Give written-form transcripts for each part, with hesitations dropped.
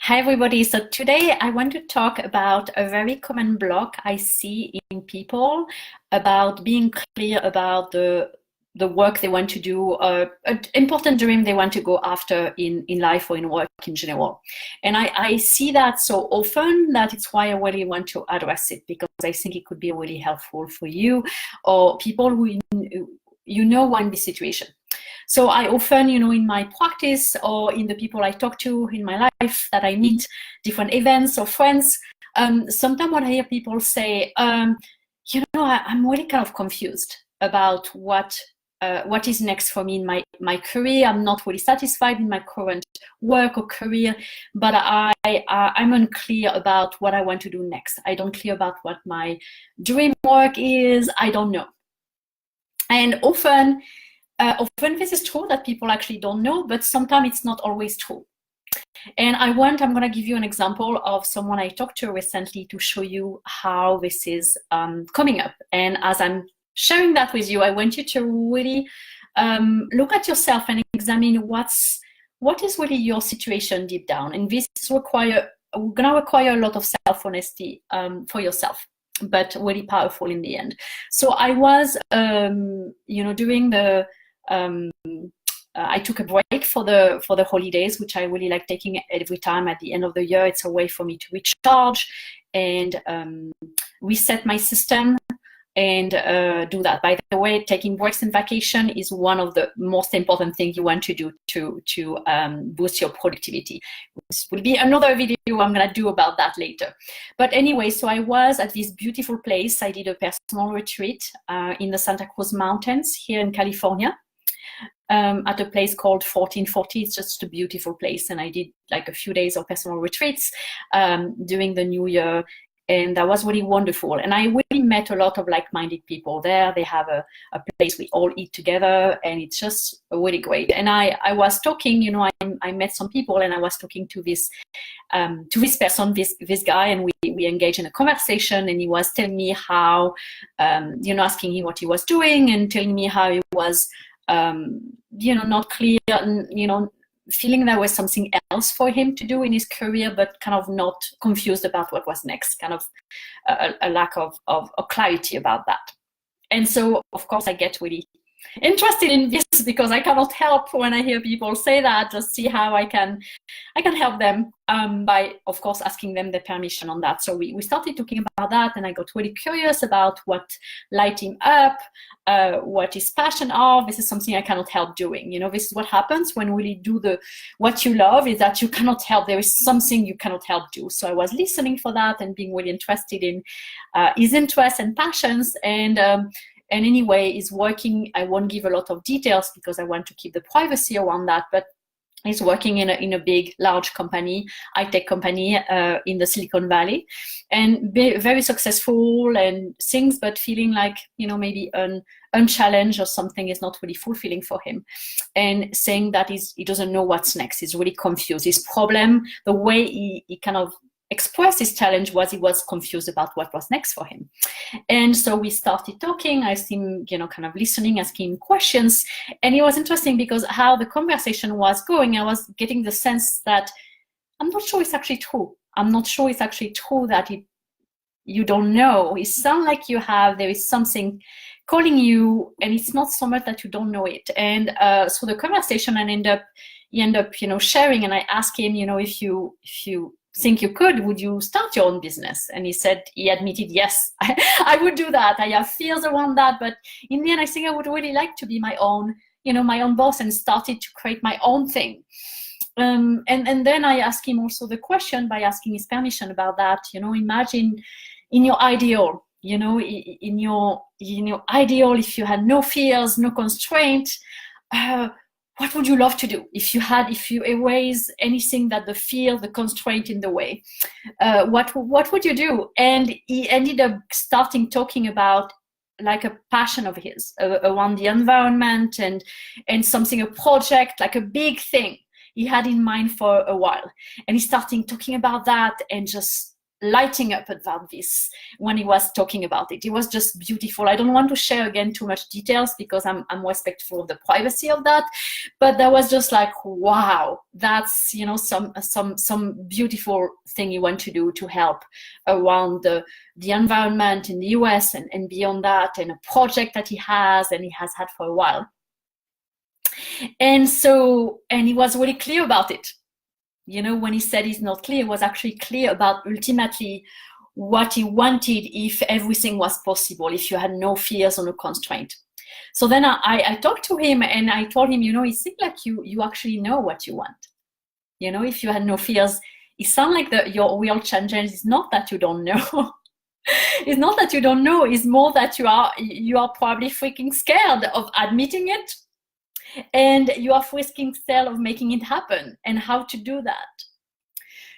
Hi everybody. So today I want to talk about a very common block I see in people about being clear about the work they want to do, an important dream they want to go after in life or in work in general. And I see that so often that it's why I really want to address it, because I think it could be really helpful for you or people who are in this situation. So I often, in my practice or in the people I talk to in my life that I meet, different events or friends, sometimes when I hear people say, I'm really kind of confused about what is next for me in my career. I'm not really satisfied in my current work or career, but I'm unclear about what I want to do next. I don't clear about what my dream work is. I don't know. And often this is true that people actually don't know, but sometimes it's not always true. And I'm going to give you an example of someone I talked to recently to show you how this is coming up. And as I'm sharing that with you, I want you to really look at yourself and examine what is really your situation deep down. And this we're going to require a lot of self-honesty for yourself, but really powerful in the end. So I was, during the I took a break for the holidays, which I really like taking every time at the end of the year. It's a way for me to recharge and reset my system and do that. By the way, taking breaks and vacation is one of the most important things you want to do to boost your productivity. This will be another video I'm going to do about that later. But anyway, so I was at this beautiful place. I did a personal retreat in the Santa Cruz Mountains here in California. At a place called 1440. It's just a beautiful place, and I did like a few days of personal retreats during the new year, and that was really wonderful. And I really met a lot of like-minded people there. They have a place we all eat together, and it's just really great. And I was talking, I met some people, and I was talking to this person, this guy, and we engaged in a conversation, and he was telling me how, asking him what he was doing and telling me how he was not clear, and feeling there was something else for him to do in his career, but kind of not confused about what was next, kind of a lack of clarity about that. And so, of course, I get really interested in this because I cannot help when I hear people say that, just see how I can help them by, of course, asking them the permission on that. So we started talking about that, and I got really curious about what light him up, what his passion are. This is something I cannot help doing. This is what happens when we do what you love, is that you cannot help. There is something you cannot help do. So I was listening for that and being really interested in his interests and passions, and anyway, is working. I won't give a lot of details because I want to keep the privacy around that, but he's working in a big, large company, high-tech company in the Silicon Valley, and very successful and things, but feeling like, maybe unchallenged or something is not really fulfilling for him, and saying that he doesn't know what's next. He's really confused. His problem, the way he kind of expressed his challenge, was he was confused about what was next for him. And so we started talking. I asked him, kind of listening, asking him questions. And it was interesting because how the conversation was going, I was getting the sense that I'm not sure it's actually true. I'm not sure it's actually true that you don't know. It sounds like there is something calling you, and it's not so much that you don't know it. And so the conversation, and he ended up, sharing, and I asked him, if you think you would you start your own business? And he admitted, yes, I would do that. I have fears around that, but in the end, I think I would really like to be my own boss, and started to create my own thing. And then I asked him also the question by asking his permission about that. Imagine in your ideal, in your ideal, if you had no fears, no constraint, what would you love to do if you erase anything that the fear, the constraint in the way? What would you do? And he ended up starting talking about like a passion of his around the environment and something, a project, like a big thing he had in mind for a while. And he started talking about that, and just lighting up about this when he was talking about it. It was just beautiful. I don't want to share again too much details because I'm respectful of the privacy of that, but that was just like, wow, that's, you know, some beautiful thing you want to do to help around the environment in the US and beyond that, and a project that he has had for a while. And so, and he was really clear about it. You know, when he said he's not clear, he was actually clear about ultimately what he wanted if everything was possible, if you had no fears or no constraint. So then I talked to him and I told him, you know, it seems like you actually know what you want. You know, if you had no fears, it sounds like your real challenge is not that you don't know. It's not that you don't know, it's more that you are probably freaking scared of admitting it. And you are risking scared of making it happen and how to do that.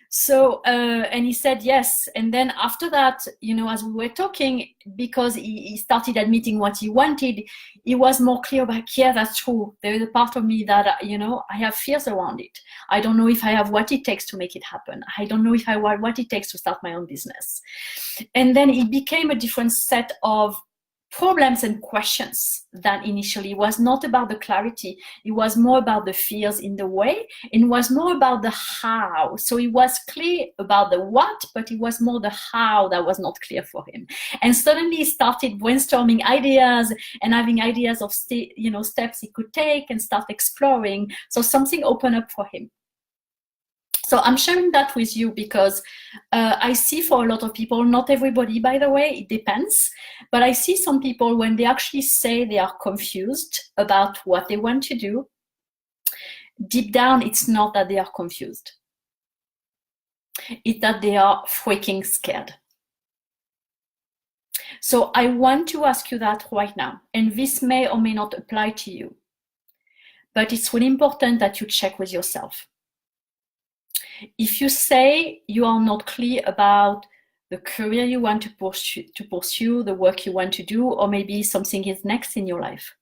So, and he said yes. And then after that, you know, as we were talking, because he started admitting what he wanted, he was more clear about, yeah, that's true. There is a part of me that, you know, I have fears around it. I don't know if I have what it takes to make it happen. I don't know if I want what it takes to start my own business. And then it became a different set of problems and questions than initially. It was not about the clarity, it was more about the fears in the way, and it was more about the how. So it was clear about the what, but it was more the how that was not clear for him. And suddenly he started brainstorming ideas and having ideas of steps he could take and start exploring. So something opened up for him. So I'm sharing that with you because I see for a lot of people, not everybody, by the way, it depends, but I see some people when they actually say they are confused about what they want to do, deep down, it's not that they are confused. It's that they are freaking scared. So I want to ask you that right now, and this may or may not apply to you, but it's really important that you check with yourself. If you say you are not clear about the career you want to pursue, the work you want to do, or maybe something is next in your life,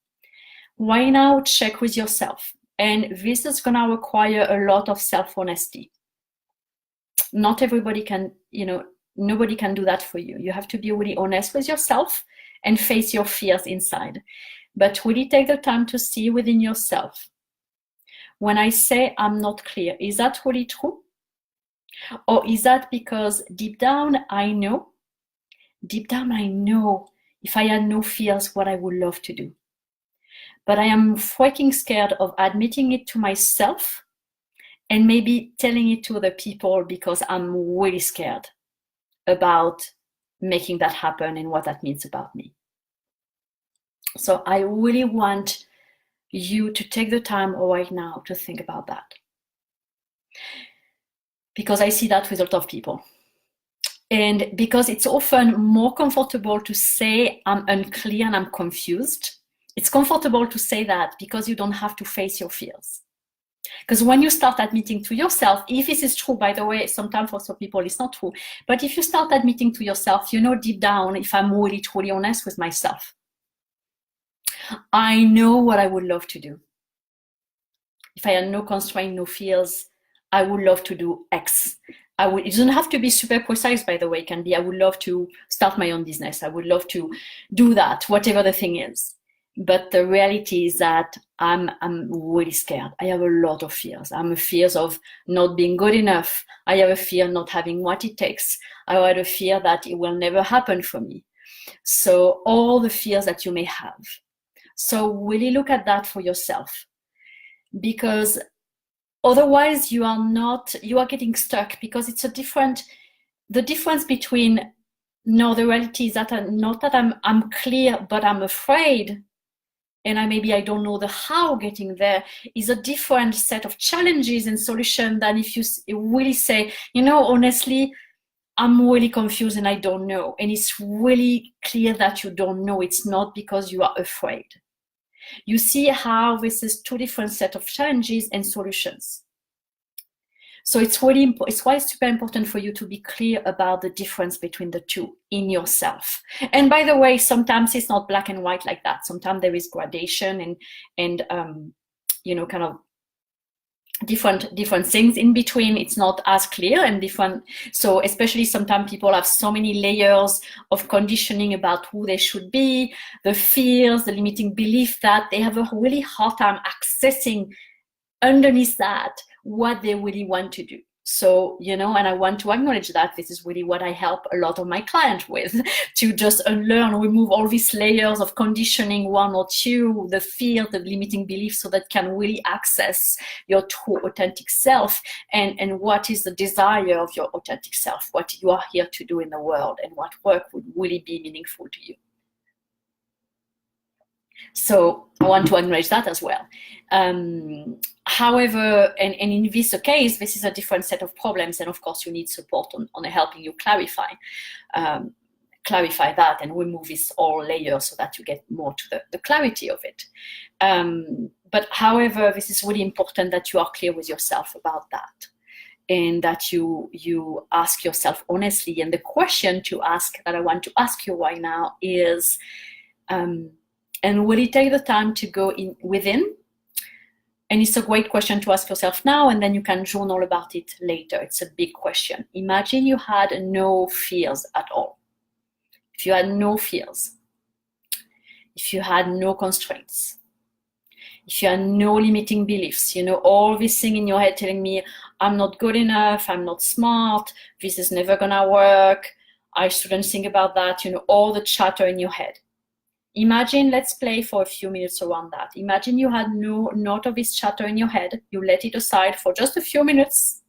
why now check with yourself? And this is going to require a lot of self-honesty. Not everybody can, you know, nobody can do that for you. You have to be really honest with yourself and face your fears inside. But really take the time to see within yourself. When I say I'm not clear, is that really true? Or is that because deep down I know if I had no fears what I would love to do. But I am freaking scared of admitting it to myself and maybe telling it to other people because I'm really scared about making that happen and what that means about me. So I really want you to take the time right now to think about that. Because I see that with a lot of people. And because it's often more comfortable to say I'm unclear and I'm confused. It's comfortable to say that because you don't have to face your fears. Because when you start admitting to yourself, if this is true, by the way, sometimes for some people it's not true, but if you start admitting to yourself, you know deep down, if I'm really truly honest with myself, I know what I would love to do. If I had no constraint, no fears, I would love to do X. It doesn't have to be super precise, by the way. It can be, I would love to start my own business. I would love to do that, whatever the thing is. But the reality is that I'm really scared. I have a lot of fears. I'm fears of not being good enough. I have a fear of not having what it takes. I have a fear that it will never happen for me. So all the fears that you may have. So really look at that for yourself. Because otherwise you are getting stuck, because it's the difference between, no, the reality is that I'm clear, but I'm afraid, and maybe I don't know the how getting there, is a different set of challenges and solutions than if you really say, you know, honestly, I'm really confused and I don't know. And it's really clear that you don't know. It's not because you are afraid. You see how this is two different sets of challenges and solutions. So it's why it's super important for you to be clear about the difference between the two in yourself. And by the way, sometimes it's not black and white like that. Sometimes there is gradation and you know, kind of different things in between. It's not as clear and different. So especially sometimes people have so many layers of conditioning about who they should be, the fears, the limiting belief, that they have a really hard time accessing underneath that what they really want to do. So, you know, and I want to acknowledge that this is really what I help a lot of my clients with, to just unlearn, remove all these layers of conditioning, one or two, the fear, the limiting beliefs, so that can really access your true authentic self, and what is the desire of your authentic self, what you are here to do in the world, and what work would really be meaningful to you. So I want to acknowledge that as well. However, and in this case, this is a different set of problems, and of course you need support on helping you clarify that and remove this all layer so that you get more to the clarity of it. But however, this is really important that you are clear with yourself about that, and that you ask yourself honestly. And the question to ask that I want to ask you right now is, and really take the time to go within. And it's a great question to ask yourself now, and then you can journal about it later. It's a big question. Imagine you had no fears at all. If you had no fears, if you had no constraints, if you had no limiting beliefs, you know, all this thing in your head telling me, I'm not good enough, I'm not smart, this is never gonna work, I shouldn't think about that, you know, all the chatter in your head. Imagine, let's play for a few minutes around that. Imagine you had not of this chatter in your head. You let it aside for just a few minutes.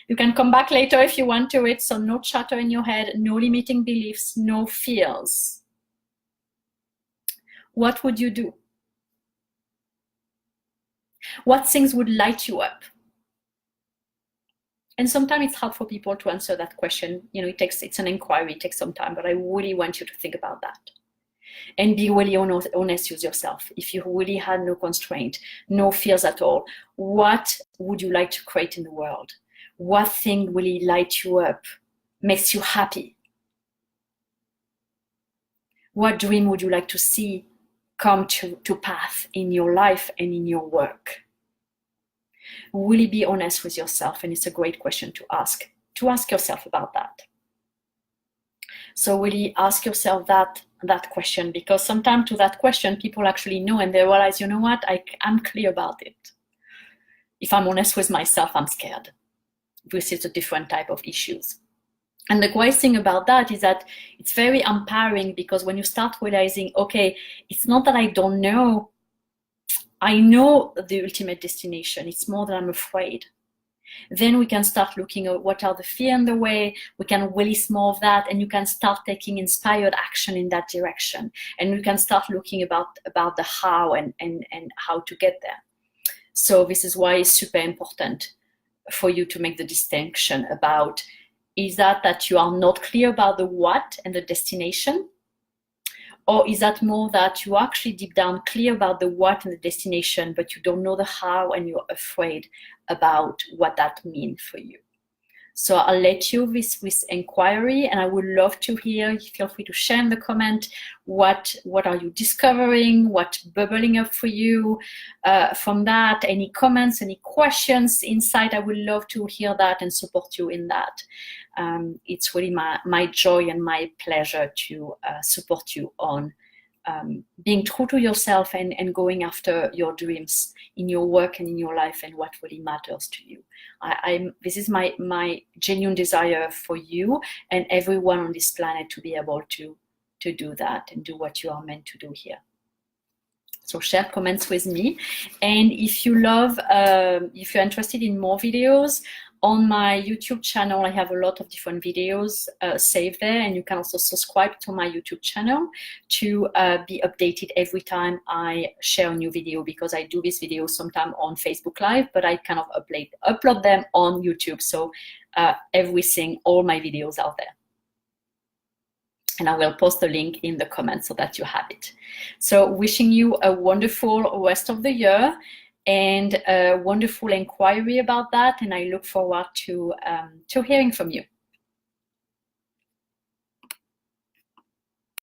You can come back later if you want to it. So no chatter in your head, no limiting beliefs, no fears. What would you do? What things would light you up? And sometimes it's hard for people to answer that question. You know, it's an inquiry, it takes some time, but I really want you to think about that. And be really honest with yourself. If you really had no constraint, no fears at all, what would you like to create in the world? What thing really lights you up, makes you happy? What dream would you like to see come to path in your life and in your work? Really be honest with yourself, and it's a great question to ask yourself about that. So really ask yourself that question, because sometimes to that question, people actually know and they realize, you know what, I'm clear about it. If I'm honest with myself, I'm scared. This is a different type of issues. And the great thing about that is that it's very empowering, because when you start realizing, okay, it's not that I don't know, I know the ultimate destination, it's more that I'm afraid. Then we can start looking at what are the fear in the way, we can release more of that, and you can start taking inspired action in that direction. And we can start looking about the how and how to get there. So this is why it's super important for you to make the distinction about, is that you are not clear about the what and the destination? Or is that more that you actually deep down clear about the what and the destination, but you don't know the how and you're afraid about what that means for you? So I'll let you with inquiry, and I would love to hear. Feel free to share in the comment what are you discovering, what's bubbling up for you from that. Any comments, any questions, insight, I would love to hear that and support you in that. It's really my joy and my pleasure to support you on being true to yourself and going after your dreams in your work and in your life and what really matters to you. This is my genuine desire for you and everyone on this planet to be able to do that and do what you are meant to do here. So share comments with me. And if you if you're interested in more videos, on my YouTube channel, I have a lot of different videos saved there, and you can also subscribe to my YouTube channel to be updated every time I share a new video, because I do this video sometime on Facebook Live, but I kind of upload them on YouTube. So all my videos are there. And I will post the link in the comments so that you have it. So wishing you a wonderful rest of the year and a wonderful inquiry about that. And I look forward to hearing from you.